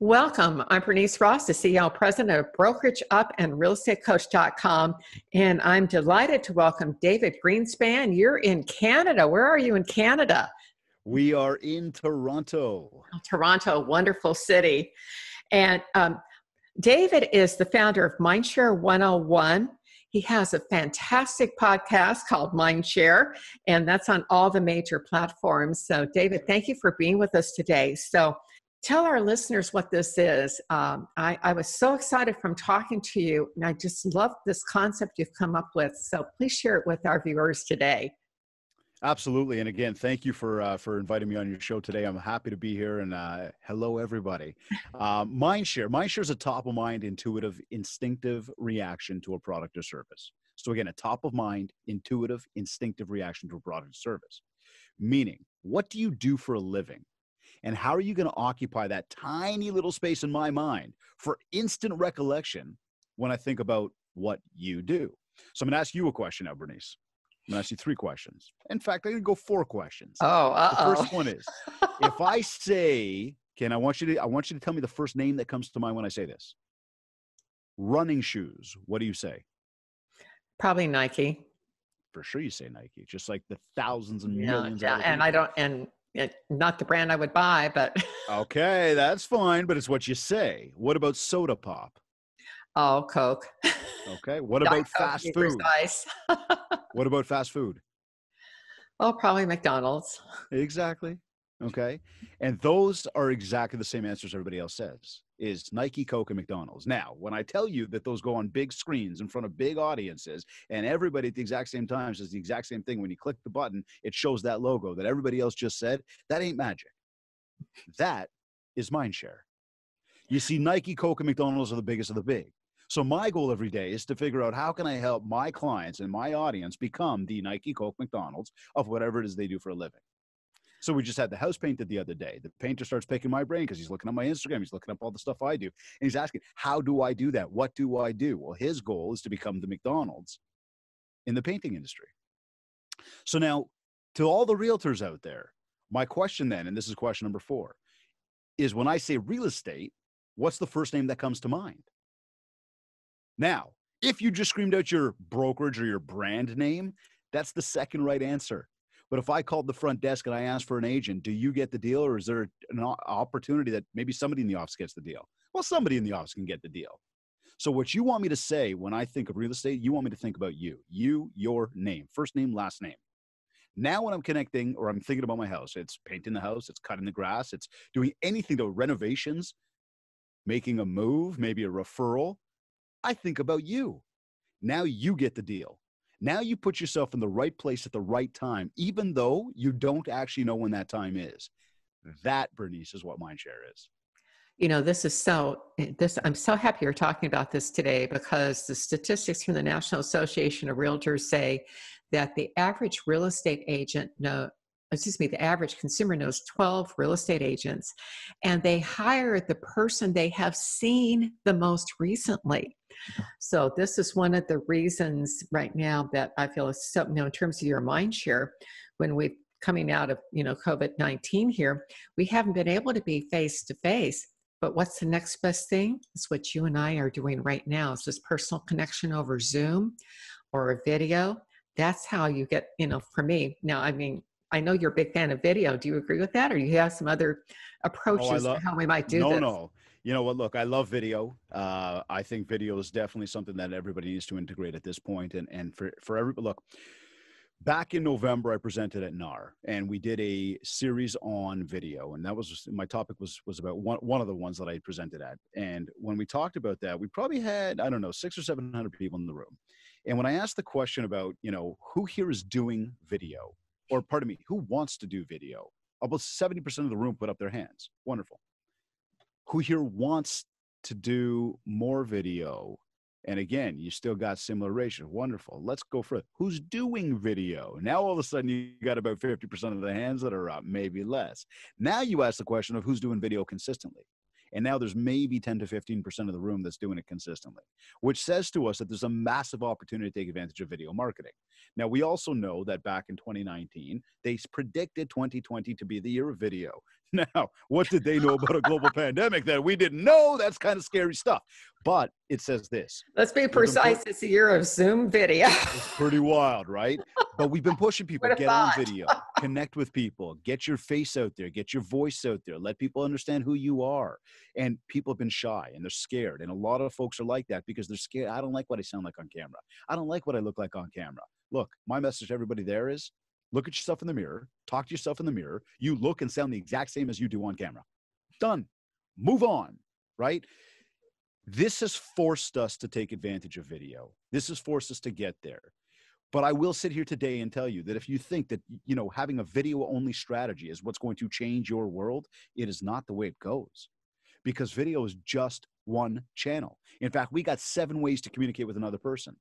Welcome. I'm Bernice Ross, the CEO and President of Brokerage Up and RealEstateCoach.com. And I'm delighted to welcome David Greenspan. You're in Canada. Where are you in Canada? We are in Toronto. Toronto, wonderful city. And David is the founder of Mindshare 101. He has a fantastic podcast called Mindshare, and that's on all the major platforms. So, David, thank you for being with us today. So, tell our listeners what this is. I was so excited from talking to you, and I just love this concept you've come up with. So please share it with our viewers today. Absolutely. And again, thank you for inviting me on your show today. I'm happy to be here. And hello, everybody. Mindshare. Mindshare is a top-of-mind, intuitive, instinctive reaction to a product or service. So again, a top-of-mind, intuitive, instinctive reaction to a product or service. Meaning, what do you do for a living? And how are you going to occupy that tiny little space in my mind for instant recollection when I think about what you do? So I'm going to ask you a question now, Bernice. I'm going to ask you 3 questions. In fact, I'm going to go 4 questions. The first one is, if I say, I want you to tell me the first name that comes to mind when I say this. Running shoes. What do you say? Probably Nike. For sure you say Nike, just like the thousands and millions. Yeah, and not the brand I would buy, but. Okay, that's fine, but it's what you say. What about soda pop? Oh, Coke. Okay, what about fast food? What about fast food? Oh, probably McDonald's. Exactly. Okay, and those are exactly the same answers everybody else says, is Nike, Coke, and McDonald's. Now, when I tell you that those go on big screens in front of big audiences, and everybody at the exact same time says the exact same thing, when you click the button, it shows that logo that everybody else just said, that ain't magic. That is Mindshare. You see, Nike, Coke, and McDonald's are the biggest of the big. So my goal every day is to figure out how can I help my clients and my audience become the Nike, Coke, McDonald's of whatever it is they do for a living. So we just had the house painted the other day. The painter starts picking my brain because he's looking at my Instagram. He's looking up all the stuff I do. And he's asking, how do I do that? What do I do? Well, his goal is to become the McDonald's in the painting industry. So now, to all the realtors out there, my question then, and this is question number 4, is when I say real estate, what's the first name that comes to mind? Now, if you just screamed out your brokerage or your brand name, that's the second right answer. But if I called the front desk and I asked for an agent, do you get the deal, or is there an opportunity that maybe somebody in the office gets the deal? Well, somebody in the office can get the deal. So what you want me to say when I think of real estate, you want me to think about you, your name, first name, last name. Now when I'm connecting or I'm thinking about my house, it's painting the house, it's cutting the grass, it's doing anything to renovations, making a move, maybe a referral. I think about you. Now you get the deal. Now you put yourself in the right place at the right time, even though you don't actually know when that time is. That, Bernice, is what Mindshare is. You know, I'm so happy you're talking about this today, because the statistics from the National Association of Realtors say that the average real estate agent the average consumer knows 12 real estate agents, and they hire the person they have seen the most recently. So this is one of the reasons right now that I feel is so, in terms of your mind share, when we're coming out of, COVID-19 here, we haven't been able to be face to face. But what's the next best thing? It's what you and I are doing right now. It's this personal connection over Zoom or a video. That's how you get, for me. Now, I know you're a big fan of video. Do you agree with that? Or you have some other approaches to how we might do this? No. You know what? Look, I love video. I think video is definitely something that everybody needs to integrate at this point. And for everybody, look, back in November, I presented at NAR, and we did a series on video. And that was my topic was about one of the ones that I presented at. And when we talked about that, we probably had, 600 or 700 people in the room. And when I asked the question about, who here is doing video, or pardon me, who wants to do video, about 70% of the room put up their hands. Wonderful. Who here wants to do more video? And again, you still got similar ratios. Wonderful. Let's go for it. Who's doing video? Now, all of a sudden, you got about 50% of the hands that are up, maybe less. Now you ask the question of who's doing video consistently. And now there's maybe 10 to 15% of the room that's doing it consistently, which says to us that there's a massive opportunity to take advantage of video marketing. Now, we also know that back in 2019, they predicted 2020 to be the year of video. Now, what did they know about a global pandemic that we didn't know? That's kind of scary stuff. But it says this. Let's be We've been precise. It's a year of Zoom video. It's pretty wild, right? But we've been pushing people, Would have get on thought. video, connect with people, get your face out there, get your voice out there, let people understand who you are. And people have been shy and they're scared. And a lot of folks are like that because they're scared. I don't like what I sound like on camera. I don't like what I look like on camera. Look, my message to everybody there is look at yourself in the mirror, talk to yourself in the mirror. You look and sound the exact same as you do on camera. Done. Move on, right? This has forced us to take advantage of video. This has forced us to get there. But I will sit here today and tell you that if you think that, you know, having a video only strategy is what's going to change your world, it is not the way it goes, because video is just one channel. In fact, we got 7 ways to communicate with another person.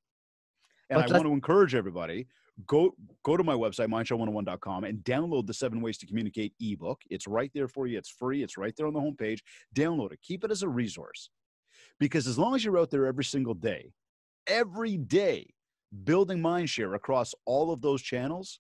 And I want to encourage everybody, go to my website, mindshare101.com, and download the 7 Ways to Communicate ebook. It's right there for you. It's free. It's right there on the homepage. Download it. Keep it as a resource. Because as long as you're out there every single day, building Mindshare across all of those channels,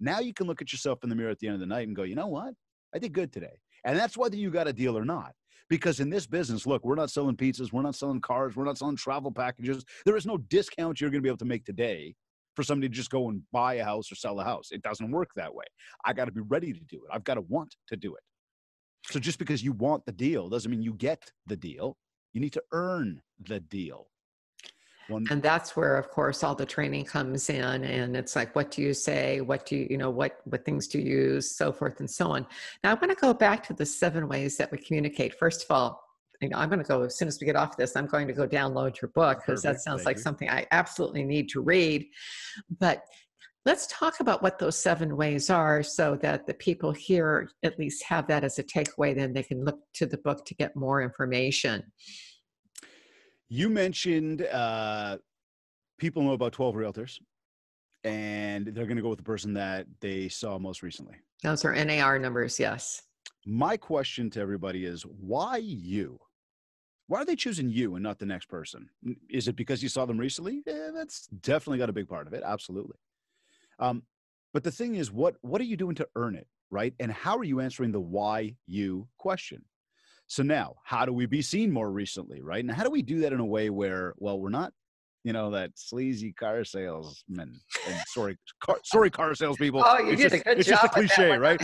now you can look at yourself in the mirror at the end of the night and go, you know what? I did good today. And that's whether you got a deal or not. Because in this business, look, we're not selling pizzas. We're not selling cars. We're not selling travel packages. There is no discount you're going to be able to make today for somebody to just go and buy a house or sell a house. It doesn't work that way. I got to be ready to do it. I've got to want to do it. So just because you want the deal doesn't mean you get the deal. You need to earn the deal. And that's where, of course, all the training comes in, and it's like, what do you say? What do you know, what things do you use, so forth and so on. Now, I want to go back to the 7 ways that we communicate. First of all, you know, I'm going to go, as soon as we get off this, I'm going to go download your book, because that sounds like something I absolutely need to read. But let's talk about what those 7 ways are, so that the people here at least have that as a takeaway. Then they can look to the book to get more information. You mentioned people know about 12 realtors, and they're going to go with the person that they saw most recently. Those are NAR numbers, yes. My question to everybody is, why you? Why are they choosing you and not the next person? Is it because you saw them recently? Yeah, that's definitely got a big part of it. Absolutely. But the thing is, what are you doing to earn it, right? And how are you answering the why you question? So now, how do we be seen more recently, right? And how do we do that in a way where, well, we're not, you know, that sleazy car salesman. And sorry, car salespeople. Oh, you did a good job. It's just a cliche, right?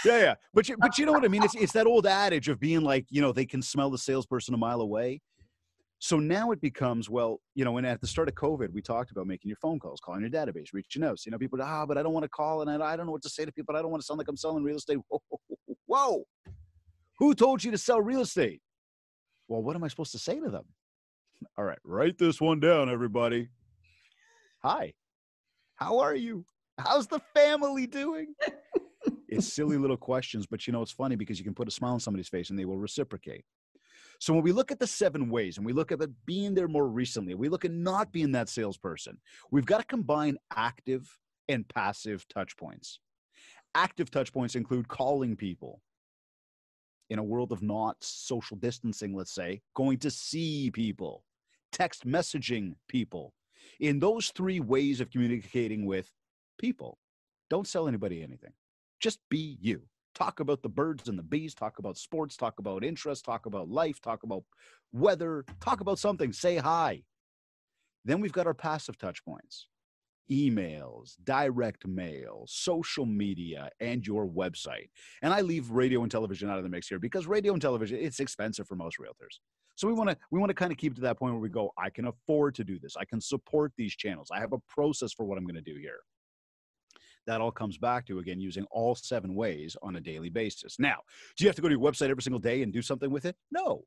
Yeah. But you know what I mean? It's that old adage of being like, you know, they can smell the salesperson a mile away. So now it becomes, well, you know, and at the start of COVID, we talked about making your phone calls, calling your database, reaching out. So, you know, people, but I don't want to call, and I don't know what to say to people. I don't want to sound like I'm selling real estate. Whoa. Who told you to sell real estate? Well, what am I supposed to say to them? All right, write this one down, everybody. Hi, how are you? How's the family doing? It's silly little questions, but you know, it's funny because you can put a smile on somebody's face and they will reciprocate. So when we look at the 7 ways and we look at it being there more recently, we look at not being that salesperson, we've got to combine active and passive touch points. Active touch points include calling people. In a world of not social distancing, let's say, going to see people, text messaging people. In those 3 ways of communicating with people, don't sell anybody anything. Just be you. Talk about the birds and the bees, talk about sports, talk about interests, talk about life, talk about weather, talk about something, say hi. Then we've got our passive touch points. Emails, direct mail, social media, and your website. And I leave radio and television out of the mix here because radio and television, it's expensive for most realtors. So we want to kind of keep to that point where we go, I can afford to do this. I can support these channels. I have a process for what I'm going to do here. That all comes back to, again, using all 7 ways on a daily basis. Now, do you have to go to your website every single day and do something with it? No.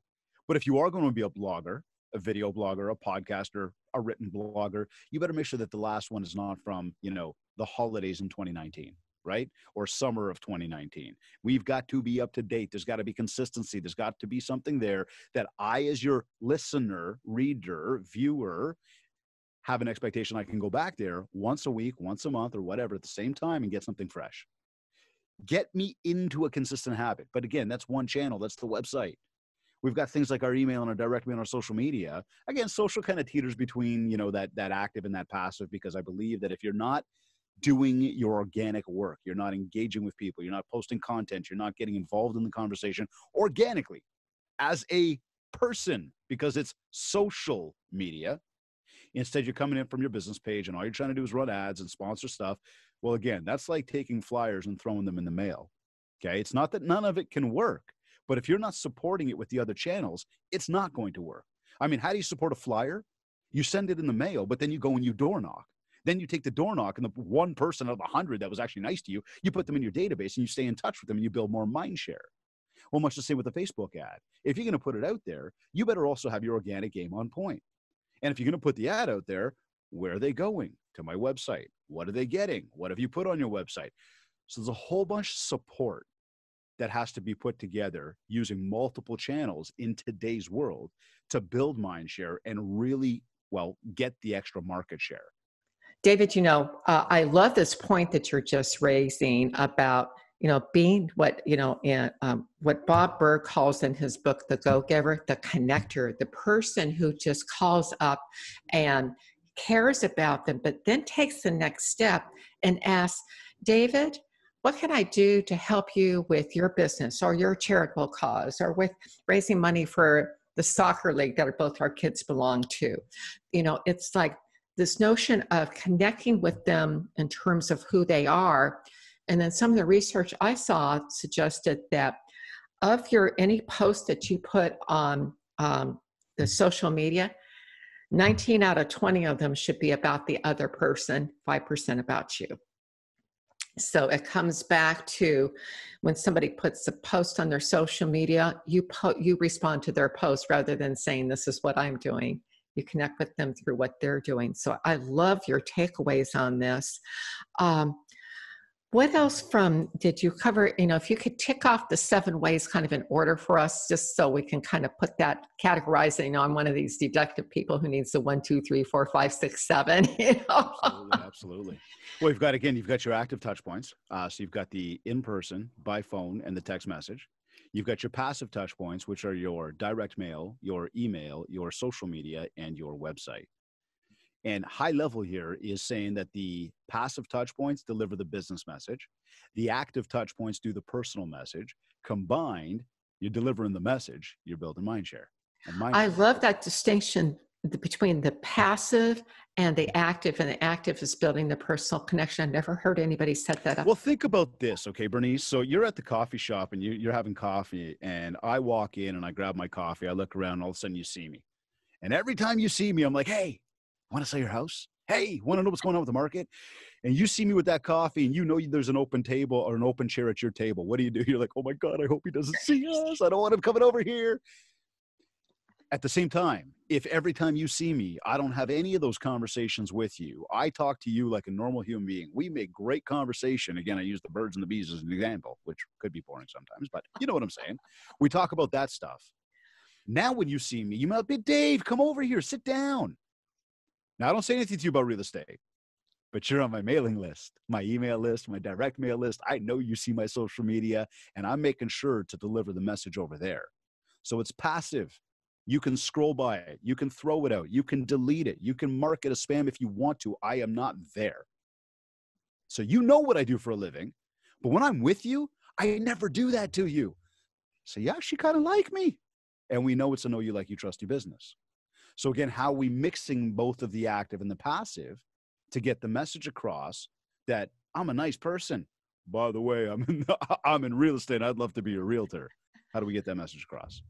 But if you are going to be a blogger, a video blogger, a podcaster, a written blogger, you better make sure that the last one is not from, you know, the holidays in 2019, right? Or summer of 2019. We've got to be up to date. There's got to be consistency. There's got to be something there that I, as your listener, reader, viewer, have an expectation I can go back there once a week, once a month, or whatever at the same time and get something fresh. Get me into a consistent habit. But again, that's one channel. That's the website. We've got things like our email and our direct mail and our social media. Again, social kind of teeters between, you know, that active and that passive, because I believe that if you're not doing your organic work. You're not engaging with people. You're not posting content. You're not getting involved in the conversation organically as a person, because it's social media. Instead, you're coming in from your business page and all you're trying to do is run ads and sponsor stuff. Well, again, that's like taking flyers and throwing them in the mail. Okay. It's not that none of it can work, but if you're not supporting it with the other channels, it's not going to work. I mean, how do you support a flyer? You send it in the mail, but then you go and you door knock. Then you take the door knock, and the one person out of 100 that was actually nice to you, you put them in your database and you stay in touch with them and you build more mind share. Well, much the same with a Facebook ad. If you're going to put it out there, you better also have your organic game on point. And if you're going to put the ad out there, where are they going? To my website. What are they getting? What have you put on your website? So there's a whole bunch of support that has to be put together using multiple channels in today's world to build mind share and really, well, get the extra market share. David, I love this point that you're just raising about, being what, what Bob Burg calls in his book, The Go-Giver, the connector, the person who just calls up and cares about them, but then takes the next step and asks, David, what can I do to help you with your business or your charitable cause or with raising money for the soccer league that both our kids belong to? It's like this notion of connecting with them in terms of who they are. And then some of the research I saw suggested that of any post that you put on the social media, 19 out of 20 of them should be about the other person, 5% about you. So it comes back to when somebody puts a post on their social media, you respond to their post rather than saying, this is what I'm doing. You connect with them through what they're doing. So I love your takeaways on this. What else did you cover? If you could tick off the 7 ways kind of in order for us, just so we can kind of put that, categorize it. I'm one of these deductive people who needs the 1, 2, 3, 4, 5, 6, 7. Absolutely. Well, you've got your active touch points. So you've got the in-person, by phone, and the text message. You've got your passive touch points, which are your direct mail, your email, your social media, and your website. And high level here is saying that the passive touch points deliver the business message. The active touch points do the personal message. Combined, you're delivering the message, you're building mindshare. I love that distinction between the passive and the active is building the personal connection. I've never heard anybody set that up. Well, think about this, okay, Bernice? So you're at the coffee shop and you're having coffee, and I walk in and I grab my coffee. I look around, and all of a sudden you see me. And every time you see me, I'm like, hey, want to sell your house? Hey, want to know what's going on with the market? And you see me with that coffee and there's an open table or an open chair at your table. What do? You're like, oh my God, I hope he doesn't see us. I don't want him coming over here. At the same time, if every time you see me, I don't have any of those conversations with you, I talk to you like a normal human being, we make great conversation. Again, I use the birds and the bees as an example, which could be boring sometimes, but you know what I'm saying? We talk about that stuff. Now, when you see me, you might be, Dave, come over here, sit down. Now, I don't say anything to you about real estate, but you're on my mailing list, my email list, my direct mail list. I know you see my social media, and I'm making sure to deliver the message over there. So it's passive. You can scroll by it. You can throw it out. You can delete it. You can mark it as spam if you want to. I am not there. So you know what I do for a living, but when I'm with you, I never do that to you. So you actually kind of like me. And we know it's a know you, like you, trust you business. So again, how are we mixing both of the active and the passive to get the message across that I'm a nice person? By the way, I'm in real estate. I'd love to be a realtor. How do we get that message across?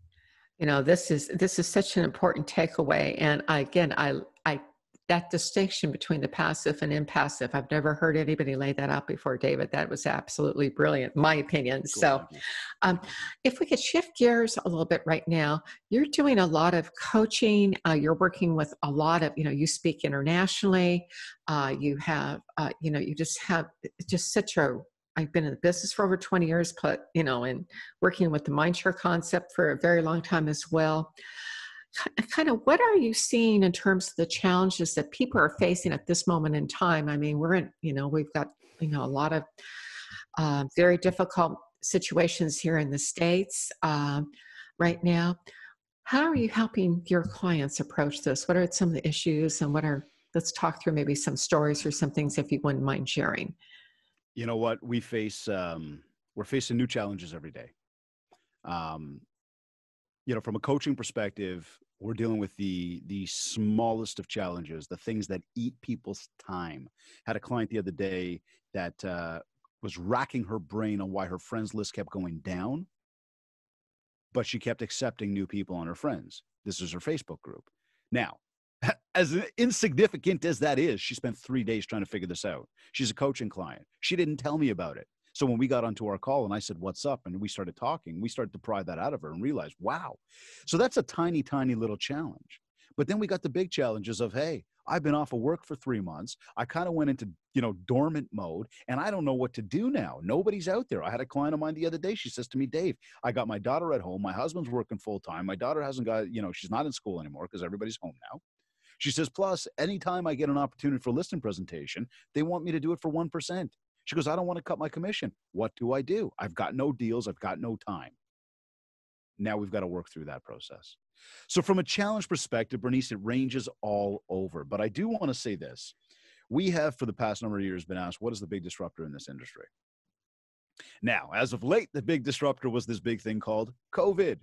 This is such an important takeaway. And I that distinction between the passive and impassive, I've never heard anybody lay that out before, David. That was absolutely brilliant, in my opinion. Cool, so if we could shift gears a little bit right now, you're doing a lot of coaching. You're working with a lot of, you speak internationally. You have, you just have just such I've been in the business for over 20 years, but, and working with the Mindshare concept for a very long time as well. Kind of what are you seeing in terms of the challenges that people are facing at this moment in time? I mean, we've got, a lot of very difficult situations here in the States right now. How are you helping your clients approach this? What are some of the issues and what are let's talk through maybe some stories or some things if you wouldn't mind sharing. You know what? We're facing new challenges every day. Um, from a coaching perspective, we're dealing with the smallest of challenges, the things that eat people's time. Had a client the other day that was racking her brain on why her friends list kept going down, but she kept accepting new people on her friends. This is her Facebook group. Now, as insignificant as that is, she spent 3 days trying to figure this out. She's a coaching client. She didn't tell me about it. So when we got onto our call and I said, what's up? And we started talking, we started to pry that out of her and realized, wow. So that's a tiny, tiny little challenge. But then we got the big challenges of, hey, I've been off of work for 3 months. I kind of went into, dormant mode, and I don't know what to do now. Nobody's out there. I had a client of mine the other day. She says to me, Dave, I got my daughter at home. My husband's working full time. My daughter hasn't got, she's not in school anymore because everybody's home now. She says, plus, anytime I get an opportunity for a listing presentation, they want me to do it for 1%. She goes, I don't want to cut my commission. What do I do? I've got no deals. I've got no time. Now we've got to work through that process. So from a challenge perspective, Bernice, it ranges all over. But I do want to say this. We have, for the past number of years, been asked, what is the big disruptor in this industry? Now, as of late, the big disruptor was this big thing called COVID.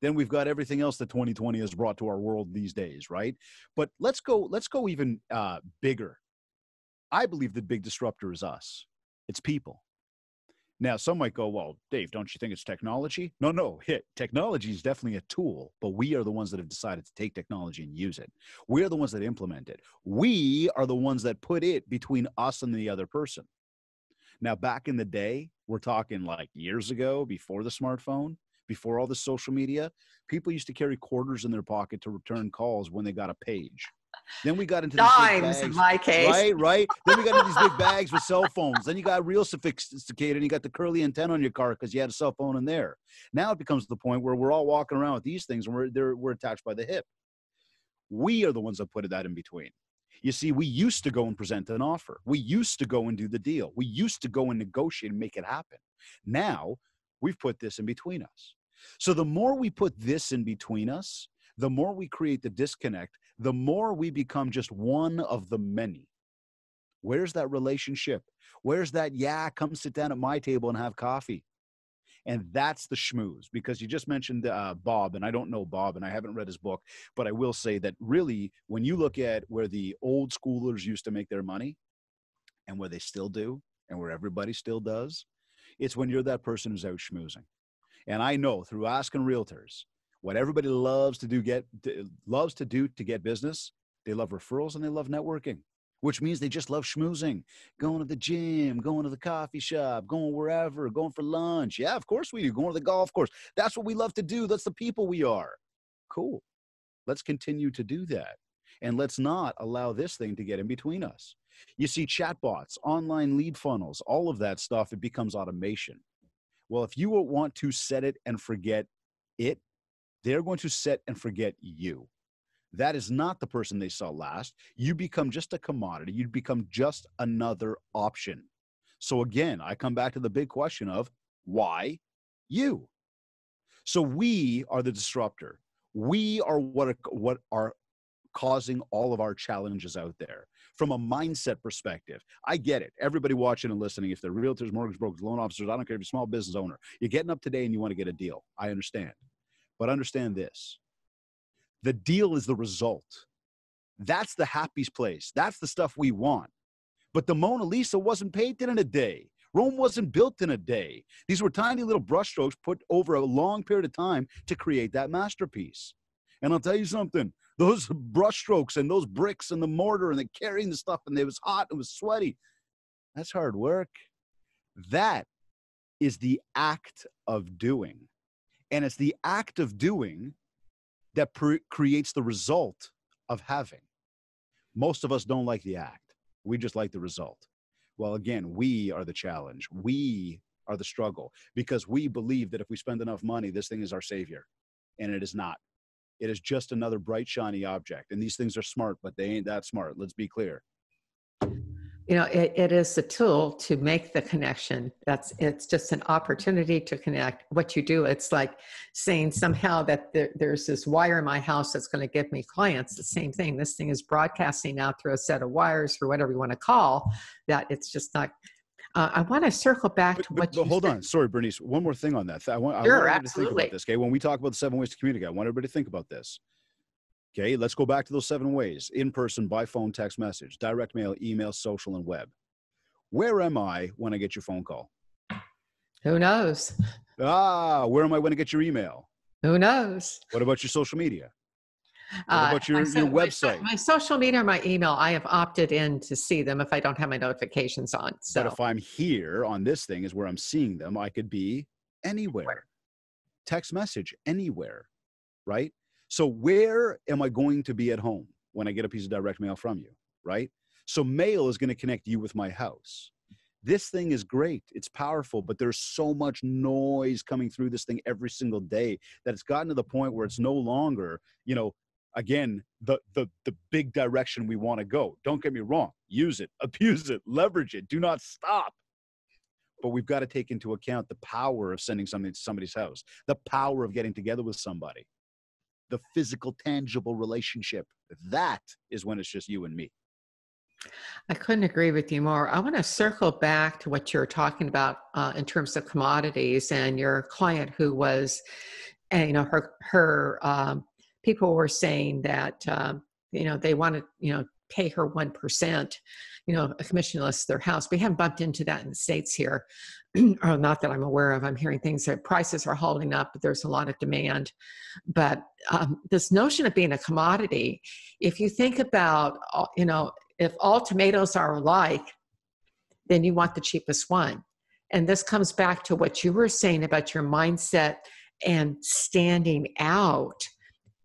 Then we've got everything else that 2020 has brought to our world these days, right? But let's go even bigger. I believe the big disruptor is us. It's people. Now, some might go, well, Dave, don't you think it's technology? No. Technology is definitely a tool, but we are the ones that have decided to take technology and use it. We're the ones that implement it. We are the ones that put it between us and the other person. Now, back in the day, we're talking like years ago, before the smartphone, before all the social media, people used to carry quarters in their pocket to return calls when they got a page. Then we got into these big Dimes in bags, my case. right. Then we got into these big bags with cell phones. Then you got real sophisticated and you got the curly antenna on your car because you had a cell phone in there. Now it becomes the point where we're all walking around with these things and we're attached by the hip. We are the ones that put that in between. You see, we used to go and present an offer. We used to go and do the deal. We used to go and negotiate and make it happen. Now we've put this in between us. So the more we put this in between us, the more we create the disconnect, the more we become just one of the many. Where's that relationship? Where's that, come sit down at my table and have coffee? And that's the schmooze, because you just mentioned Bob, and I don't know Bob, and I haven't read his book, but I will say that really, when you look at where the old schoolers used to make their money and where they still do and where everybody still does, it's when you're that person who's out schmoozing. And I know through asking realtors, what everybody loves to do to get business, they love referrals and they love networking, which means they just love schmoozing, going to the gym, going to the coffee shop, going wherever, going for lunch. Yeah, of course we do. Going to the golf course. That's what we love to do. That's the people we are. Cool. Let's continue to do that. And let's not allow this thing to get in between us. You see, chatbots, online lead funnels, all of that stuff, it becomes automation. Well, if you want to set it and forget it, they're going to set and forget you. That is not the person they saw last. You become just a commodity. You become just another option. So again, I come back to the big question of why you? So we are the disruptor. We are what are causing all of our challenges out there. From a mindset perspective, I get it. Everybody watching and listening, if they're realtors, mortgage brokers, loan officers, I don't care if you're a small business owner, you're getting up today and you want to get a deal. I understand. But understand this. The deal is the result. That's the happiest place. That's the stuff we want. But the Mona Lisa wasn't painted in a day. Rome wasn't built in a day. These were tiny little brushstrokes put over a long period of time to create that masterpiece. And I'll tell you something, those brushstrokes and those bricks and the mortar and the carrying the stuff, and it was hot, it was sweaty. That's hard work. That is the act of doing. And it's the act of doing that creates the result of having. Most of us don't like the act. We just like the result. Well, again, we are the challenge. We are the struggle, because we believe that if we spend enough money, this thing is our savior. And it is not. It is just another bright, shiny object. And these things are smart, but they ain't that smart. Let's be clear. it is a tool to make the connection. It's just an opportunity to connect. What you do, it's like saying somehow that there's this wire in my house that's going to give me clients. The same thing. This thing is broadcasting out through a set of wires, or whatever you want to call that. It's just not. I want to circle back to what But you hold said. on. Sorry, Bernice. One more thing on that. I want Sure, everybody to think about absolutely. this. Okay. When we talk about the 7 ways to communicate, I want everybody to think about this. Okay. Let's go back to those 7 ways: in person, by phone, text message, direct mail, email, social, and web. Where am I when I get your phone call? Who knows? Where am I when I get your email? Who knows? What about your social media? What about your website? My social media or my email, I have opted in to see them if I don't have my notifications on. So, But if I'm here on this thing is where I'm seeing them, I could be anywhere. Text message anywhere, right? So where am I going to be at home when I get a piece of direct mail from you, right? So mail is going to connect you with my house. This thing is great. It's powerful, but there's so much noise coming through this thing every single day that it's gotten to the point where it's no longer, again, the big direction we want to go. Don't get me wrong. Use it, abuse it, leverage it. Do not stop. But we've got to take into account the power of sending something to somebody's house, the power of getting together with somebody, the physical, tangible relationship. That is when it's just you and me. I couldn't agree with you more. I want to circle back to what you're talking about in terms of commodities and your client who was, and her people were saying that they want to pay her 1%, a commission list their house. We haven't bumped into that in the States here, or not that I'm aware of. I'm hearing things that prices are holding up, but there's a lot of demand. But this notion of being a commodity, if you think about, if all tomatoes are alike, then you want the cheapest one. And this comes back to what you were saying about your mindset and standing out.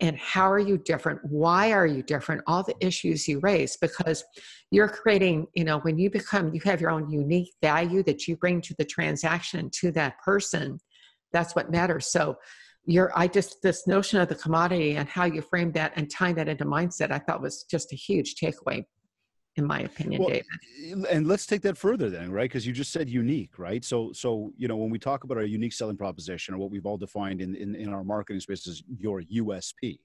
And how are you different? Why are you different? All the issues you raise, because you're creating, when you have your own unique value that you bring to the transaction, to that person, that's what matters. So this notion of the commodity and how you frame that and tying that into mindset, I thought was just a huge takeaway, in my opinion, Well, David. and let's take that further then, right? Because you just said unique, right? So when we talk about our unique selling proposition, or what we've all defined in our marketing space as your USP,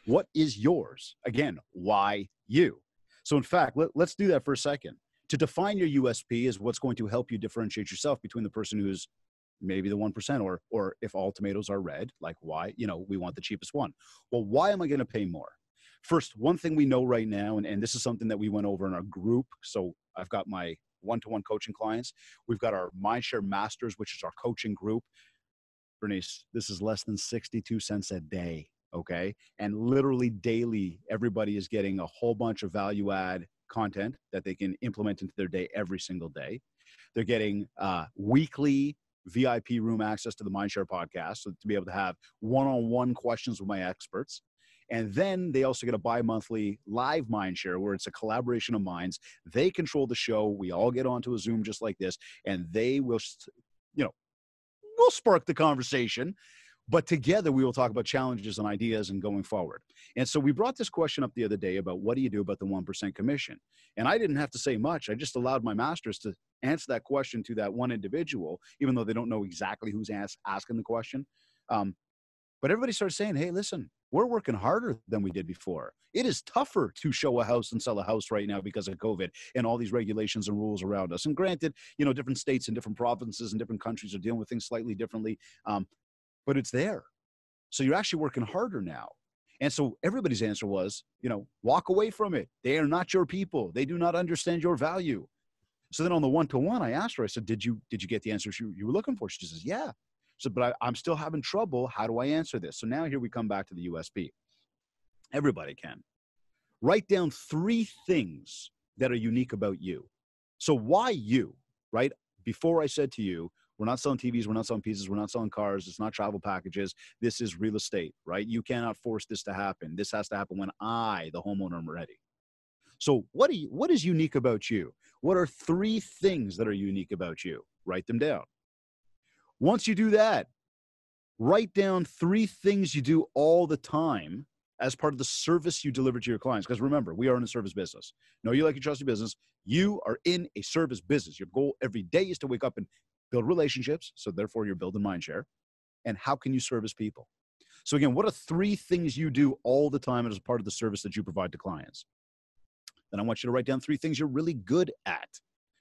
what is yours? Again, why you? So in fact, let's do that for a second. To define your USP is what's going to help you differentiate yourself between the person who's maybe the 1%, or if all tomatoes are red, like why, we want the cheapest one. Well, why am I going to pay more? First, one thing we know right now, and this is something that we went over in our group. So I've got my one-to-one coaching clients. We've got our Mindshare Masters, which is our coaching group. Bernice, this is less than 62 cents a day, okay? And literally daily, everybody is getting a whole bunch of value add content that they can implement into their day every single day. They're getting weekly VIP room access to the Mindshare podcast, so to be able to have one-on-one questions with my experts. And then they also get a bi-monthly live Mindshare where it's a collaboration of minds. They control the show. We all get onto a Zoom just like this, and they will, we'll spark the conversation, but together we will talk about challenges and ideas and going forward. And so we brought this question up the other day about what do you do about the 1% commission? And I didn't have to say much. I just allowed my masters to answer that question to that one individual, even though they don't know exactly who's asking the question. But everybody started saying, hey, listen, we're working harder than we did before. It is tougher to show a house and sell a house right now because of COVID and all these regulations and rules around us. And granted, different states and different provinces and different countries are dealing with things slightly differently, but it's there. So you're actually working harder now. And so everybody's answer was, walk away from it. They are not your people. They do not understand your value. So then on the one-to-one, I asked her, I said, did you get the answers you were looking for? She says, yeah. So, but I'm still having trouble. How do I answer this? So now here we come back to the USP. Everybody can. Write down 3 things that are unique about you. So why you, right? Before I said to you, we're not selling TVs, we're not selling pizzas, we're not selling cars, it's not travel packages. This is real estate, right? You cannot force this to happen. This has to happen when I, the homeowner, am ready. So what is unique about you? What are 3 things that are unique about you? Write them down. Once you do that, write down 3 things you do all the time as part of the service you deliver to your clients. Because remember, we are in a service business. Know you like you trust your business. You are in a service business. Your goal every day is to wake up and build relationships. So therefore, you're building Mindshare. And how can you service people? So again, what are 3 things you do all the time as a part of the service that you provide to clients? Then I want you to write down 3 things you're really good at.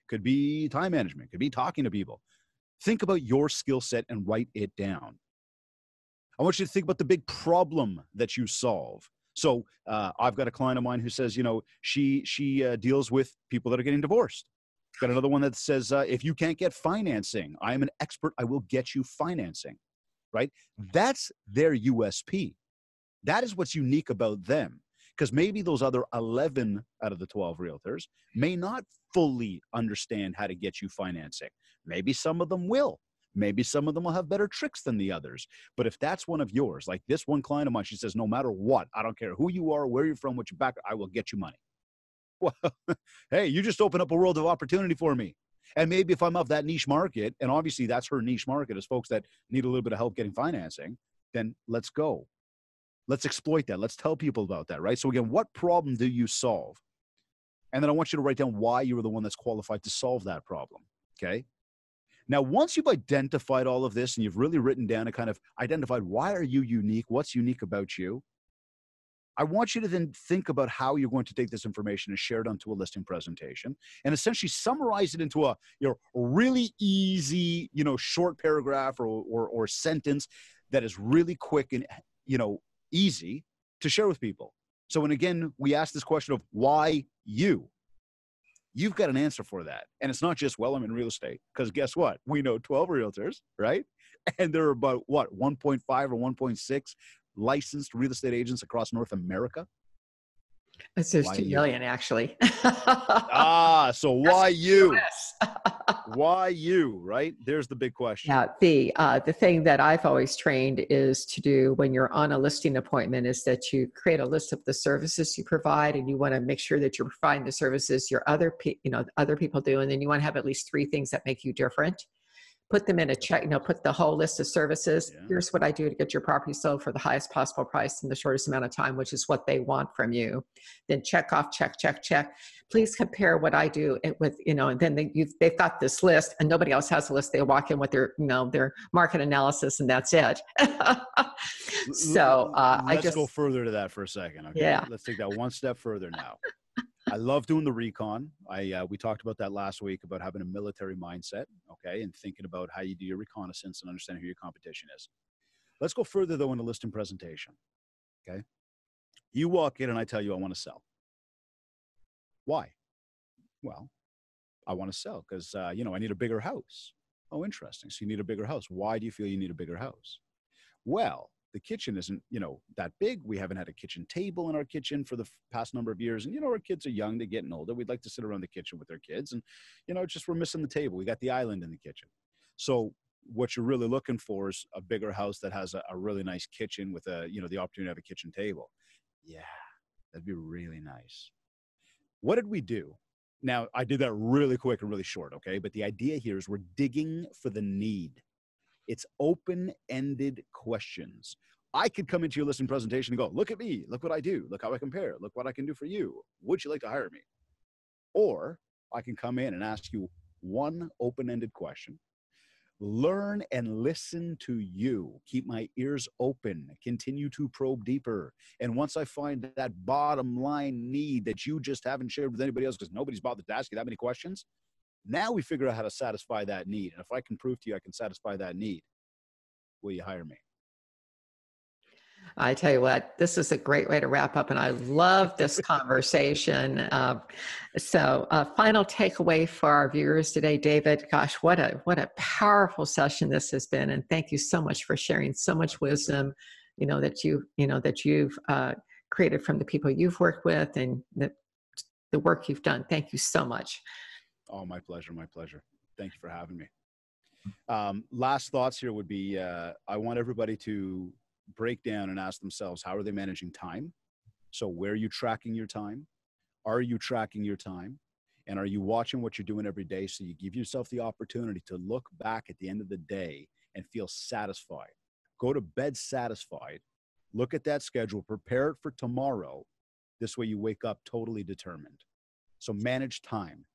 Could be time management, could be talking to people. Think about your skill set and write it down. I want you to think about the big problem that you solve. So I've got a client of mine who says, she deals with people that are getting divorced. Got another one that says, if you can't get financing, I am an expert. I will get you financing, right? That's their USP. That is what's unique about them. Because maybe those other 11 out of the 12 realtors may not fully understand how to get you financing. Maybe some of them will. Maybe some of them will have better tricks than the others. But if that's one of yours, like this one client of mine, she says, no matter what, I don't care who you are, where you're from, what your background, I will get you money. Well, hey, you just open up a world of opportunity for me. And maybe if I'm of that niche market, and obviously that's her niche market is folks that need a little bit of help getting financing, then let's go. Let's exploit that. Let's tell people about that, right? So again, what problem do you solve? And then I want you to write down why you were the one that's qualified to solve that problem, okay? Now, once you've identified all of this and you've really written down and kind of identified why are you unique, what's unique about you, I want you to then think about how you're going to take this information and share it onto a listing presentation and essentially summarize it into a really easy, short paragraph or sentence that is really quick and, easy to share with people. So when, again, we ask this question of why you, you've got an answer for that. And it's not just, well, I'm in real estate, because guess what? We know 12 realtors, right? And there are about 1.5 or 1.6 licensed real estate agents across North America. There's 2 million, actually. So why you? Why you, right? There's the big question. Yeah, the thing that I've always trained is to do when you're on a listing appointment is that you create a list of the services you provide, and you want to make sure that you're providing the services your other people do, and then you want to have at least 3 things that make you different. Put them in a check, put the whole list of services. Yeah. Here's what I do to get your property sold for the highest possible price in the shortest amount of time, which is what they want from you. Then check off, check. Please compare what I do with, and then they've got this list and nobody else has a list. They walk in with their market analysis and that's it. So let's go further to that for a second. Okay. Yeah. Let's take that one step further now. I love doing the recon. We talked about that last week about having a military mindset, okay, and thinking about how you do your reconnaissance and understanding who your competition is. Let's go further, though, in the listing presentation, okay? You walk in and I tell you I want to sell. Why? Well, I want to sell because, I need a bigger house. Oh, interesting. So you need a bigger house. Why do you feel you need a bigger house? Well, the kitchen isn't, that big. We haven't had a kitchen table in our kitchen for the past number of years. And, our kids are young, they're getting older. We'd like to sit around the kitchen with their kids. And, we're missing the table. We got the island in the kitchen. So what you're really looking for is a bigger house that has a really nice kitchen with the opportunity to have a kitchen table. Yeah, that'd be really nice. What did we do? Now, I did that really quick and really short, okay? But the idea here is we're digging for the need. It's open-ended questions. I could come into your listing presentation and go, look at me, look what I do, look how I compare, look what I can do for you. Would you like to hire me? Or I can come in and ask you one open-ended question, learn and listen to you, keep my ears open, continue to probe deeper. And once I find that bottom line need that you just haven't shared with anybody else because nobody's bothered to ask you that many questions, now we figure out how to satisfy that need. And if I can prove to you I can satisfy that need, will you hire me? I tell you what, this is a great way to wrap up, and I love this conversation. So final takeaway for our viewers today, David. Gosh, what a powerful session this has been, and thank you so much for sharing so much wisdom, that you've created from the people you've worked with and the work you've done. Thank you so much. Oh, my pleasure. My pleasure. Thank you for having me. Last thoughts here would be, I want everybody to break down and ask themselves, how are they managing time? So where are you tracking your time? Are you tracking your time? And are you watching what you're doing every day so you give yourself the opportunity to look back at the end of the day and feel satisfied? Go to bed satisfied, Look at that schedule, prepare it for tomorrow. This way you wake up totally determined. So manage time.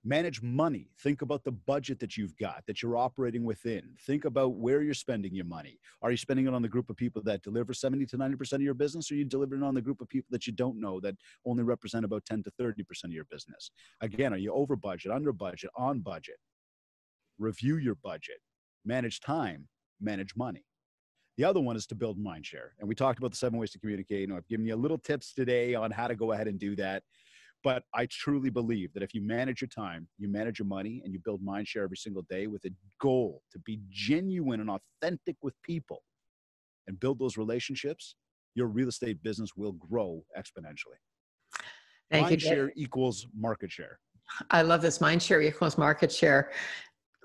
Manage money. Think about the budget that you've got, that you're operating within. Think about where you're spending your money. Are you spending it on the group of people that deliver 70 to 90% of your business, or are you delivering on the group of people that you don't know that only represent about 10 to 30% of your business? Again, are you over budget, under budget, on budget? Review your budget. Manage time, manage money. The other one is to build Mindshare. And we talked about the 7 ways to communicate. I've given you a little tips today on how to go ahead and do that. But I truly believe that if you manage your time, you manage your money, and you build Mindshare every single day with a goal to be genuine and authentic with people and build those relationships, your real estate business will grow exponentially. Thank you, Mindshare equals market share. I love this. Mindshare equals market share.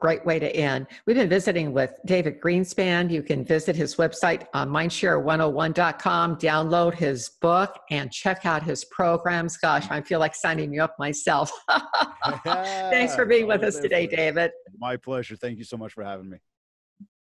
Great way to end. We've been visiting with David Greenspan. You can visit his website on mindshare101.com, download his book, and check out his programs. Gosh, I feel like signing you up myself. Thanks for being with us today, David. My pleasure. Thank you so much for having me.